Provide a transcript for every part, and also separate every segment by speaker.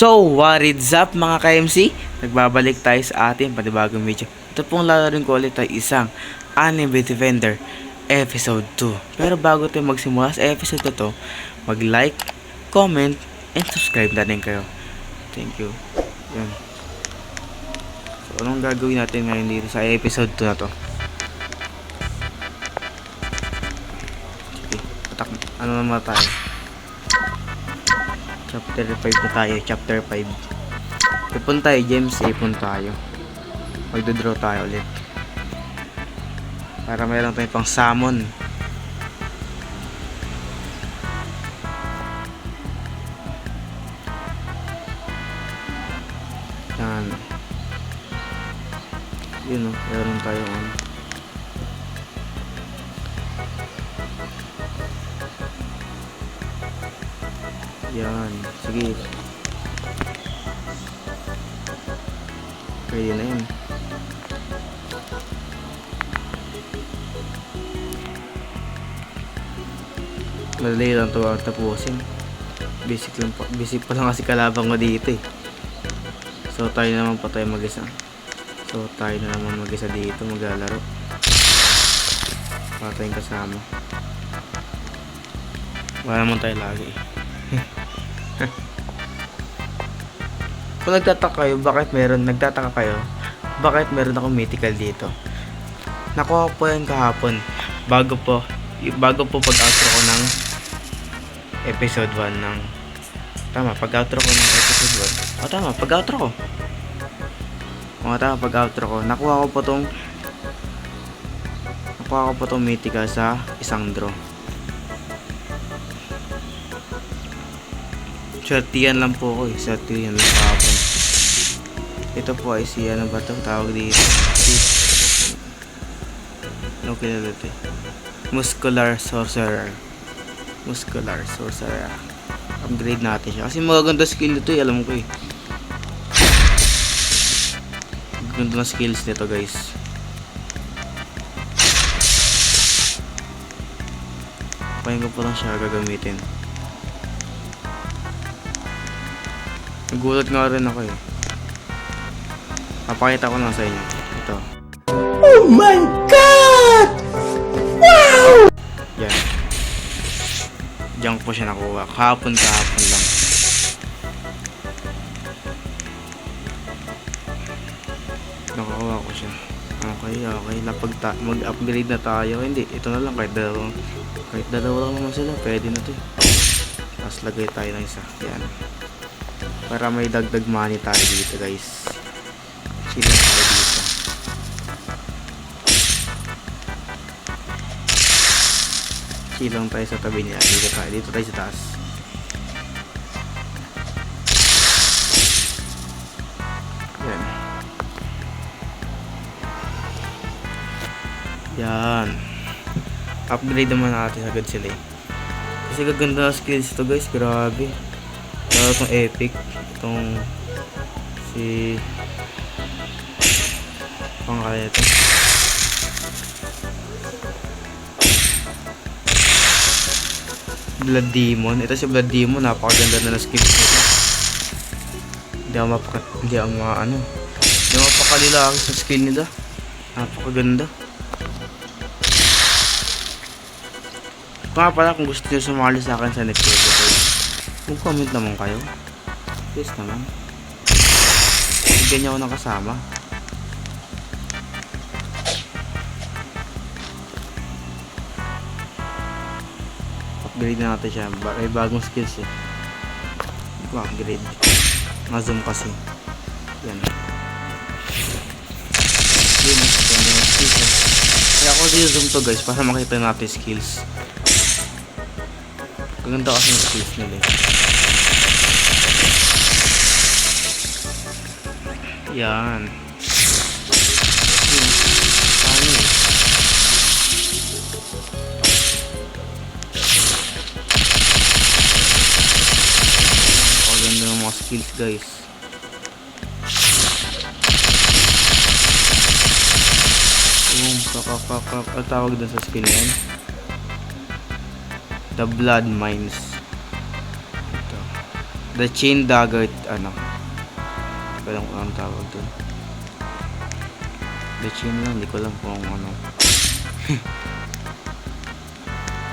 Speaker 1: So, what is up mga ka-MC? Nagbabalik tayo sa ating panibagong video. Ito pong lalaroin ko ulit ay isang Anime Defender Episode 2. Pero bago tayo magsimula sa episode na to, mag-like, comment, and subscribe na rin kayo. Thank you. Yan. So, anong gagawin natin ngayon dito sa episode 2 na to? Sige, ano naman tayo? Chapter 5 na tayo, chapter 5. Ipon tayo, James, ipon tayo. Magdodraw tayo ulit. Para mayroon tayong pang summon. Yan. Yun o, mayroon tayong ano. Yan, sige. Pwede na yun. Madali lang ito ang tapusin. Basic pa lang kasi kalabang ko dito eh. So tayo naman pa tayo mag-isa. So tayo na naman mag-isa dito, maglalaro. Para tayong kasama. Wala naman tayo lagi eh. Kung nagtataka kayo, bakit meron akong mythical dito? Nakuha ko po yan kahapon bago po pag-outro ko ng episode 1 ng pag-outro ko nakuha ko po tong mythical sa isang draw. Shortian lang po ako eh. Shortian lang kahapon. Ito po ay si ano ba ito? Tawag dito. Ano kilala ito eh? Muscular Sorcerer. Upgrade natin siya. Kasi magaganda skill nito eh. Alam ko eh. Magaganda na skills nito guys. Pahin ko pa lang siya gagamitin. Nagulat nga rin ako eh. Papakita ko lang sa inyo. Ito.
Speaker 2: Oh my God! Wow!
Speaker 1: Yan. Diyan po siya nakuha. Kahapon lang. Nakuha ko siya. Okay. Mag-upgrade na tayo. Hindi, ito na lang. Kahit dalawa lang naman sila. Pwede na to eh. Tapos lagay tayo ng isa. Yan. Para may dagdag money tayo dito guys. Chill lang tayo dito. Chill lang tayo sa tabi niya. Dito tayo sa taas. Yan. Upgrade naman natin agad sila eh. Kasi gaganda na skills ito guys. Grabe. Lalo itong epic. Itong si pangalan ito. Blood Demon. Ito si Blood Demon. Napakaganda na skills nito. Hindi ako mapakalilaki sa skill nila. Napakaganda. Kaya pala kung gusto nyo sumali sa akin sa next episode, mag-comment naman kayo. Please naman. Bigyan nyo ako ng kasama. Upgrade na natin siya. May bagong skills eh. Upgrade. Nga-zoom kasi. Yan. Yun eh. Kaya ako zoom to guys para makita natin skills. Ganda kasi yung skills nila eh. Yan. Ano eh. Ganda ng mga skills guys. Ang tawag dun sa skill yan? The Blood Mines. Ito. The Chain Dagger, ano? Walang ko ang tawag dun. The Chain lang, hindi ko alam kung ano.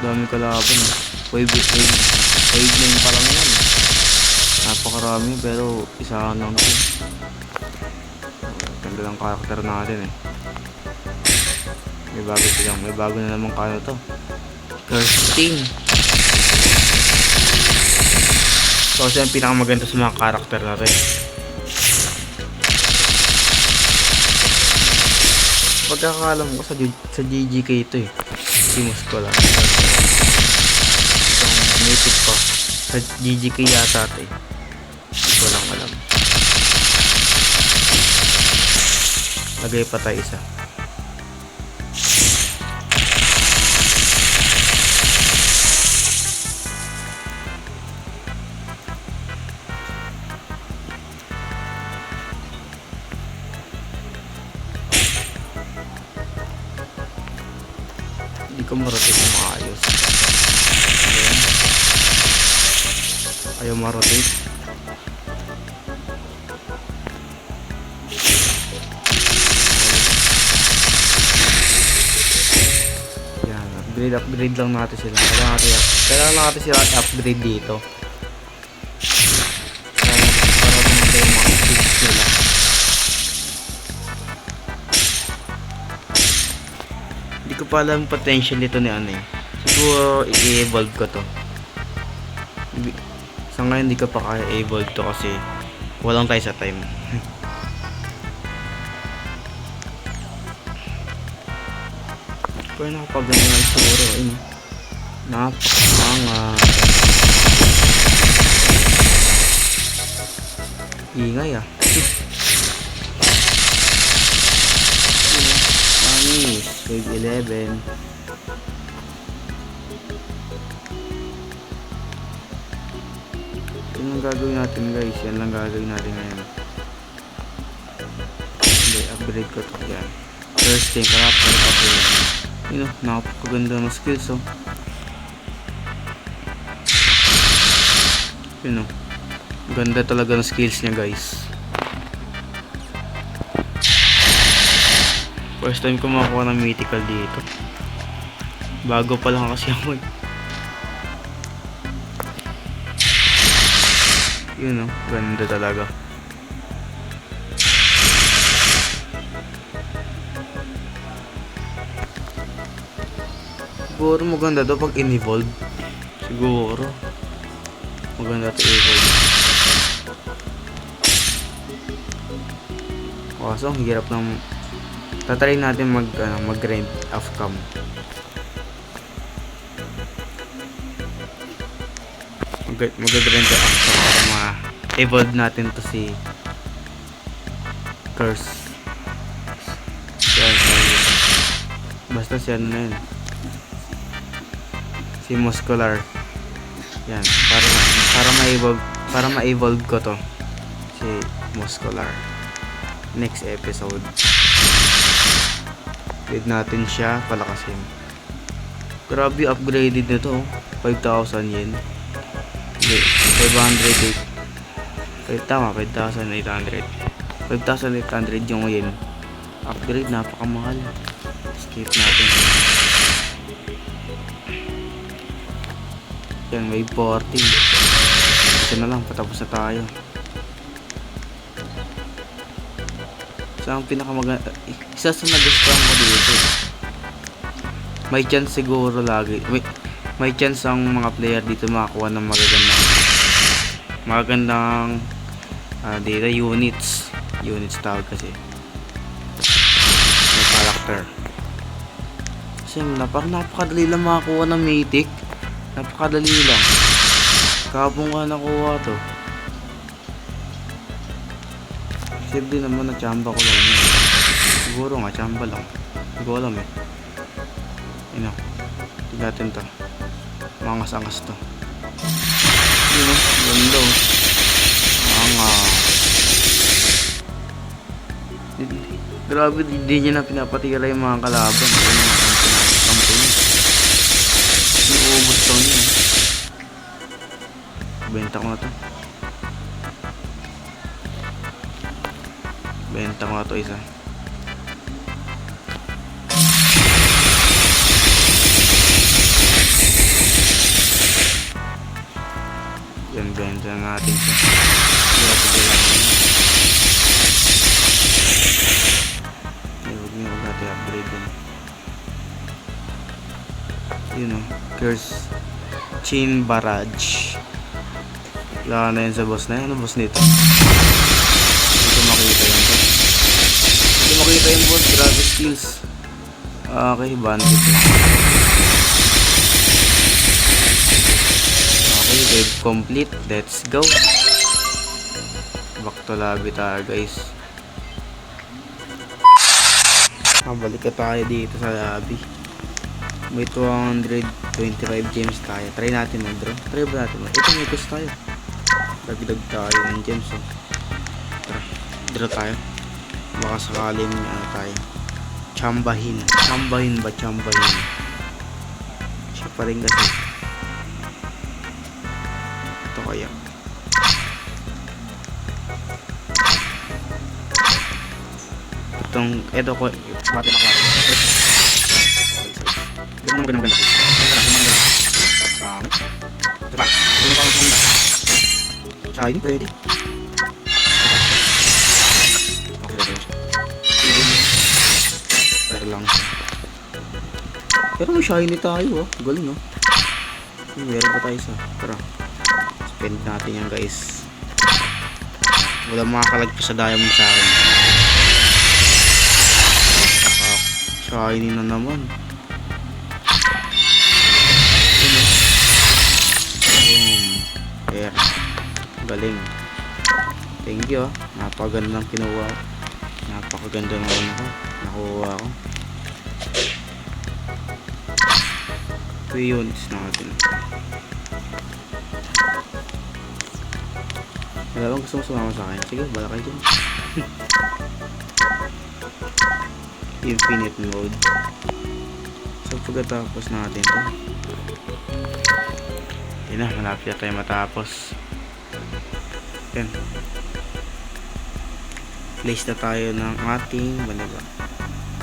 Speaker 1: Dami kalaban eh. Wave 9 pa lang yan. Napakarami pero isa lang to. Ganda ng karakter natin eh. May bago na naman kano to. Kirsting. So siya ang pinakamaganda sa mga karakter natin. Pagkakalam ko sa GGK ito eh. Si Musco lang. Itong native pa. Sa GGK yata ito eh. Hindi ko lang alam. Lagay pa tayo isa. Hindi ko marotate na maayos. Ayan. Ayaw marotate. Yan, upgrade lang natin sila. Kailangan natin sila upgrade dito. Para bumatay yung mga skills nila. Hindi ko pa alam potential nito ni ano eh. Siguro i-evolve ko to. Sa ngayon hindi ko pa kaya evolve to kasi walang tayo sa time. Pero nakapaganda nga siguro. Ayun. Napakangat. Ingay ah. Anis. Wave 11. Yan lang gagawin natin guys. Yan lang gagawin natin ngayon. Hindi, upgrade ko to. Yan. First thing, character upgrade. Yun o, napakaganda ng skills oh. Yun o. Ganda talaga ng skills niya guys. First time ko makakuha ng mythical dito. Bago pa lang kasi ako eh. Yun o, ganda talaga. Siguro maganda daw pag in-evolve. Siguro maganda to evolve. Kaso ang hirap ng tatry natin mag-grind off cam. Mag-grind off cam para ma-evolve natin to si Curse. Basta siya na yun. Si Muscular. Yan, para ma-evolve ko to. Si Muscular. Next episode. Upgrade natin siya, palakasin. Grabe upgraded na to. 5,000 yen. Hindi, 508. Tama, 5,800. 5,800 yung yen. Upgrade, napakamahal. Skip natin. Yan, may 40. Isa na lang, patapos na tayo. Isa ang pinakamaganda. Isa sa nagustuhan ko dito. May chance siguro lagi. May chance ang mga player dito makakuha ng magagandang data units. Units tawag kasi. May character. Kasi napakadali lang makakuha ng mythic. Napakadali lang. Kapong ka nakuha to. Save din naman na chamba ko lang. Siguro nga chamba lang. Hindi ko alam eh. Ino. Tigatin to. Mangas-angas to. Yun o. Ganda o. Grabe, di niya na pinapatira yung mga kalaban. Yung mga kampo niya. Inuubos to niya. Benta ko na to. Benta ko na to isa. Yan, benta na natin siya. Huwag niyo natin upgrade yun. Yun o, Curse Chain Barrage. Wala na yan sa boss na yan. Ano boss nito? Hindi makita yun to. Hindi makita yung boss. Grabe skills. Okay, bandit lang. Okay, wave complete. Let's go. Back to lobby tayo guys. Balik ka tayo dito sa lobby. May 225 gems tayo. Try natin mag-draw. Try ba natin mag-draw? Ito may cost tayo. Dagdag tayo ng gems oh. Tara, draw tayo. Baka sakaling tayo. Chambahin. Chambahin ba? Chambahin. Siya pa rin kasi. Ito kaya. Ito ko. Bati na klaro. Ganun. Diba? Sa ini pwede. Pero lang. Pero may shiny tayo oh. Galing oh. Meron pa tayo isa. Tara. Spend natin yan guys. Wala makakalagpas sa diamond sa akin. Shiny na naman. Ayan. Galing. Thank you. Napakaganda ng kinuha ko. Napakaganda ng ano ko. Nakuha ko. 2 units natin. Wala bang gusto mo sumama sa akin? Sige, bala kayo dyan. Infinite mode. So pagkatapos natin to. Yun na, malapit tayo matapos. Yan. Place na tayo ng ating ba?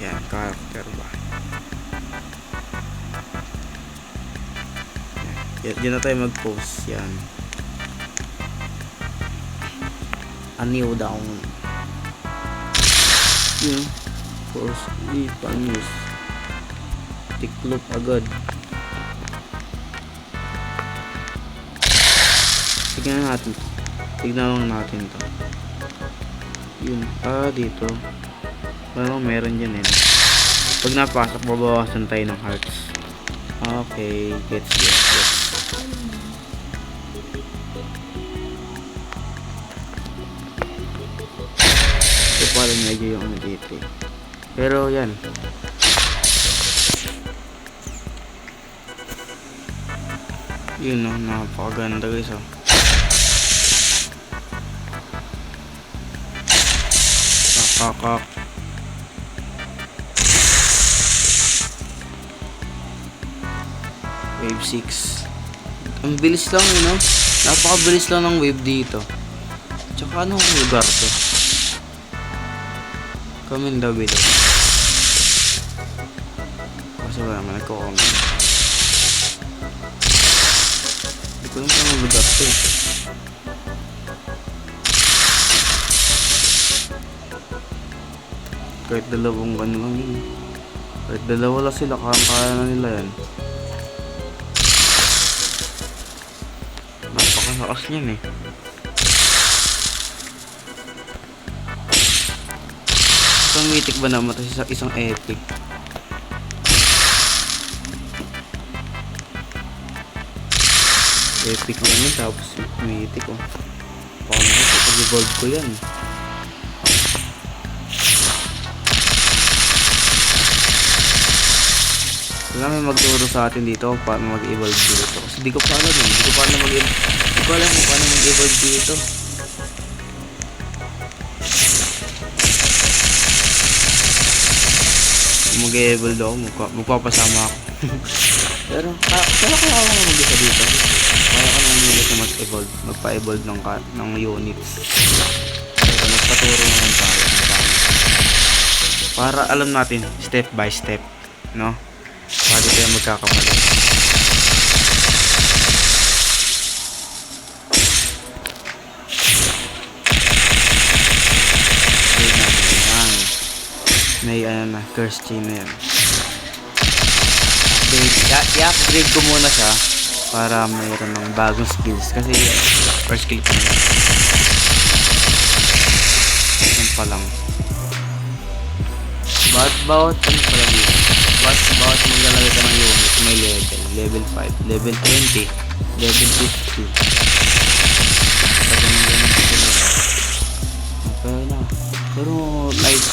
Speaker 1: Yan, character ba? Yan, dyan na tayo mag-post. Yan. Aniw down. Yun. Force E, panis. Tiklop agad. Tignan natin. Tignan lang natin to. Yun. Dito. Parang meron dyan eh. Pag napasok, babawasan tayo ng hearts. Okay. Gets. So, parang medyo yung ano dito eh. Pero yan. Yun no, napakaganda guys oh. Kakak. Wave 6. Ang bilis lang yun no. Napakabilis lang ng wave dito. Tsaka anong lugar to? Comment down below. Kasi wala naman nagko-comment. Hindi ko naman ang lugar to eh. Kahit dalawang ano lang yun. Kahit dalawa lang sila, kaya na nila yan. Napakalakas niyan eh. Isang mythic ba naman ito sa isang epic? Epic lang yun tapos mythic oh. Paano ito? Pag-evolve ko yan. Wala may magturo sa atin dito kung paano mag-evolve dito. Kasi di ko pa alam eh. Di ko pa alam kung paano mag-evolve dito. Mag-evolve daw, magpapasama ako. Pero, kaya kaya ako na mag-isa dito. Kaya ka nang nila na mag-evolve, magpa-evolve ng units. Pero, nagpaturo naman tayo. Para alam natin step by step, no? Para di tayo magkakamali. Upgrade natin yan. May ano na, curse chain na yan. I-upgrade ko muna siya para mayroon ng bagong skills. Kasi first skill ko na. Yan pa lang. Bawat ano pala dito. Bawat maglalagay ka ng unit, may level. Level 5, level 20, level 50. Okay na. Pero nice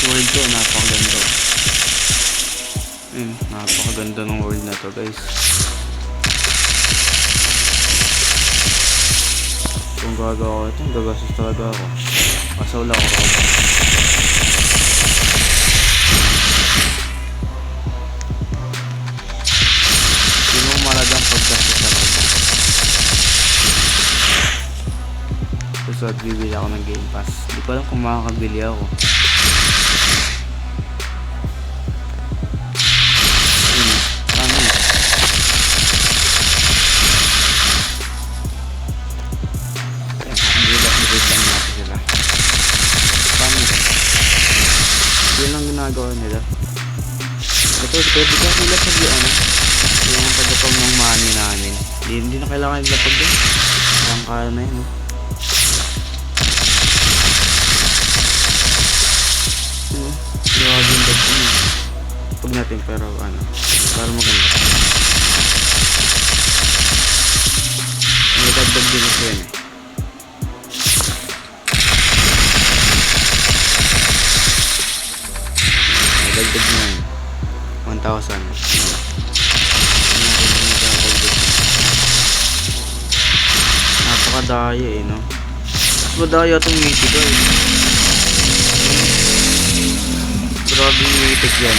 Speaker 1: world to. Napakaganda. Napakaganda ng world na to, guys. Kung gagawa ko ito, gagastos talaga ako. Kasaw lang ako. Yung malagang paggastos talaga. Susunod bibili ako ng Game Pass. Hindi ko alam kung makakabili ako. Yun ang ginagawa nila. Ito, pwede ka ilapag yung pagkapag ng money namin. Hindi na kailangan ilapag yun. Parang kaya na yun. Grabe yung dagdag mo. Pag natin pero para maganda. May dagdag din kasi yan eh. Dagdag mo yun 1,000. Napakadaya eh, no? Mas madaya itong mythic eh. Grabe yung mythic yan.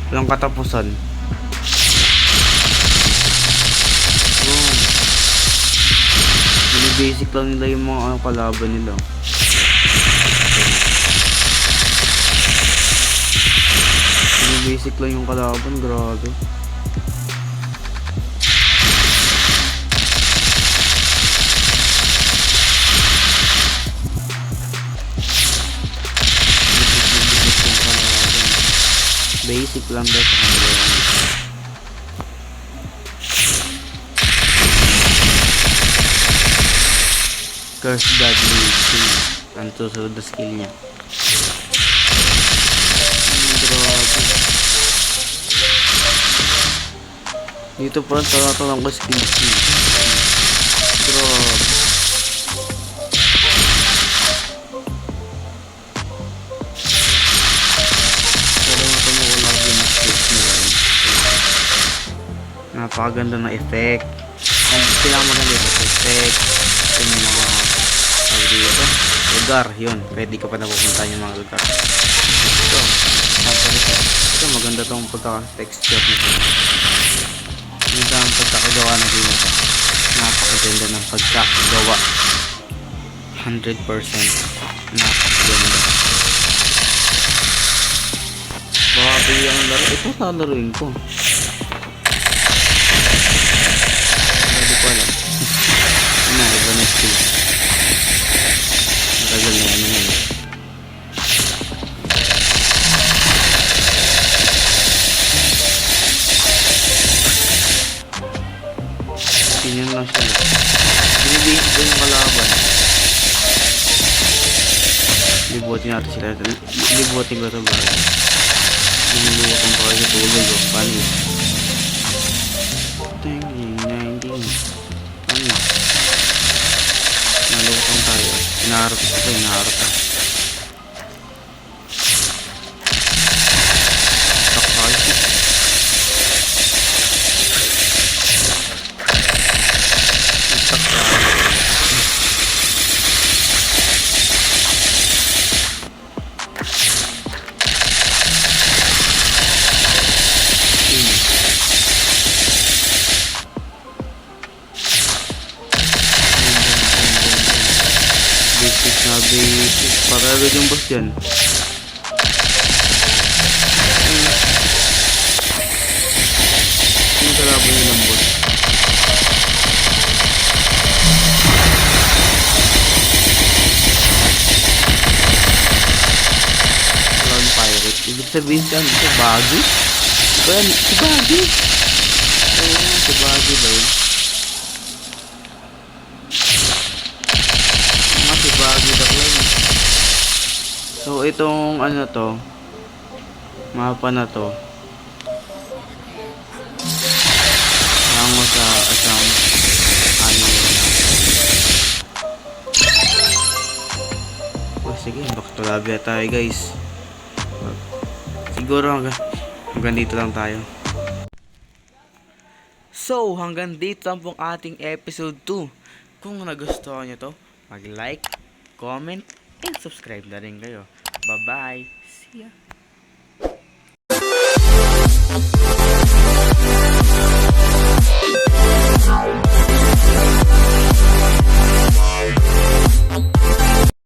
Speaker 1: Walang katapusan. Basic lang nila yung mga kalaban nila. Basic lang yung kalaban, grabe. Basic lang daw sa kanila yan. Curse Godly skill. Ang susunod na skill niya. Dito pa lang talagang ko skills niya. Grabe. Napakaganda ng effect. Ang pinakamaganda ito effect. Yung mga dito lugar, yun, pwede ka pa napupuntahan yung mga lugar. Ito maganda tong pagka-texture nito. Yung ang pagkakagawa na din ito, napakaganda ng pagkakagawa. 100% napakaganda. Baka yung laro, ito lalaruin ko. Hindi ko alam. Iba na skill. Matagal na yan yun. Tingnan lang siya. Binibihis ko yung kalaban. Libutin natin sila. Libutin ko ito ba? Libutin ko kayo sa tulog. Paano? Nalutang tayo. Inaharap ito. Inaharap ito. Takay. Takay. Basic. Para agad yung boss dyan. kalaban nilang boss. Clown pirate. Ibig sabihin ka, ito Bagi? Well, si Bagi. Oo, si Bagi ba yun? Mga si Bagi the Clown. So, itong ano to, mapa na to, hango sa Assam, ano yun na. Oh, sige, back to lobby tayo guys. Siguro hanggang dito lang tayo. So, hanggang dito lang pong ating episode 2. Kung nagustuhan nyo to, mag-like, comment, and subscribe na rin kayo. Bye-bye! See ya!